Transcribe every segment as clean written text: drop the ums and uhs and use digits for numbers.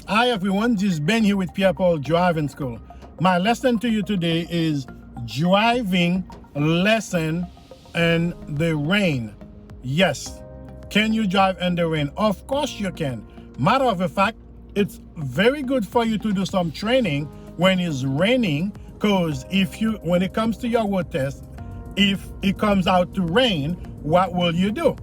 Hi everyone, this is Ben here with Pierre Driving School. My lesson to you today is driving lesson in the rain. Yes, can you drive in the rain? Of course you can. Matter of fact, it's very good for you to do some training when it's raining, because when it comes to your road test, if it comes out to rain, what will you do?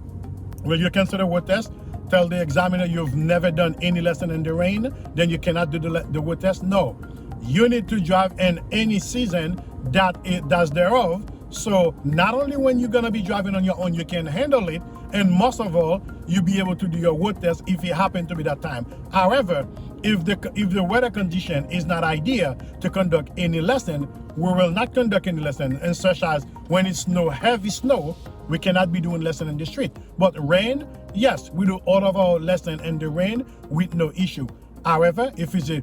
Will you cancel the road test? Tell the examiner you've never done any lesson in the rain, then you cannot do the road test? No. You need to drive in any season that it does thereof. So not only when you're gonna be driving on your own, you can handle it, and most of all, you'll be able to do your road test if it happened to be that time. However, if the weather condition is not ideal to conduct any lesson, we will not conduct any lesson. And such as when it's heavy snow, we cannot be doing lesson in the street. But rain, yes, we do all of our lesson in the rain with no issue. However, if it's a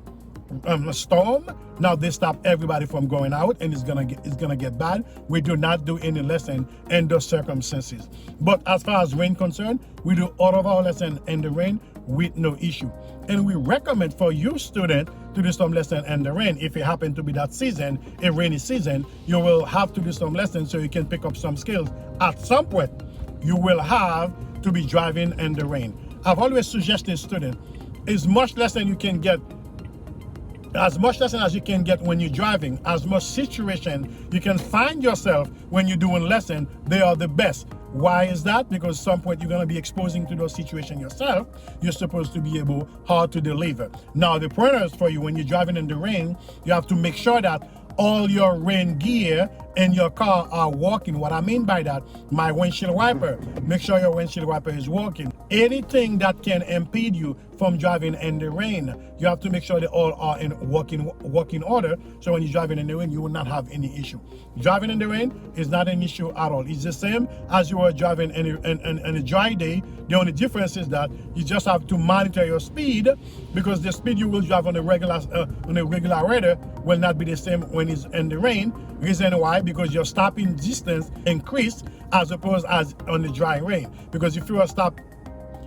storm, now they stop everybody from going out, and it's gonna get bad. We do not do any lesson in those circumstances. But as far as rain concerned, we do all of our lesson in the rain with no issue. And we recommend for you student to do some lesson in the rain. If it happen to be that season, a rainy season, you will have to do some lessons so you can pick up some skills. At some point, you will have to be driving in the rain. I've always suggested students, as much lesson as you can get when you're driving, as much situation you can find yourself when you're doing lesson, they are the best. Why is that? Because at some point you're going to be exposing to those situations yourself. You're supposed to be able how to deliver. Now the pointers for you when you're driving in the rain, you have to make sure that all your rain gear in your car are working. What I mean by that, my windshield wiper, make sure your windshield wiper is working. Anything that can impede you from driving in the rain, you have to make sure they all are in working order, so when you're driving in the rain, you will not have any issue. Driving in the rain is not an issue at all. It's the same as you are driving in a dry day. The only difference is that you just have to monitor your speed, because the speed you will drive on a regular radar will not be the same when it's in the rain. Reason why? Because your stopping distance increased as opposed as on the dry rain. Because if you are stopped,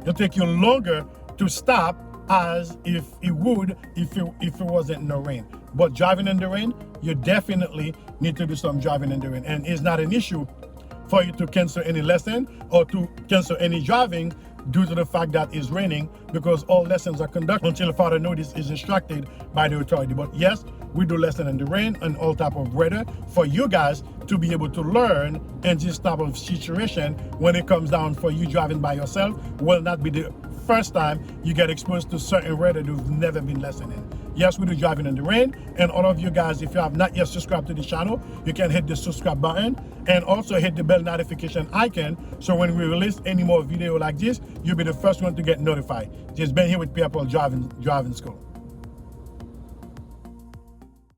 it'll take you longer to stop as if it would if it wasn't no rain. But driving in the rain, you definitely need to do some driving in the rain, and it's not an issue for you to cancel any lesson or to cancel any driving due to the fact that it's raining, because all lessons are conducted until further notice is instructed by the authority. But yes, we do lesson in the rain and all type of weather for you guys to be able to learn in this type of situation. When it comes down for you driving by yourself, will not be the first time you get exposed to certain weather you've never been lesson in. Yes, we do driving in the rain. And all of you guys, if you have not yet subscribed to the channel, you can hit the subscribe button and also hit the bell notification icon, so when we release any more video like this, you'll be the first one to get notified. Just been here with Pierre Driving School.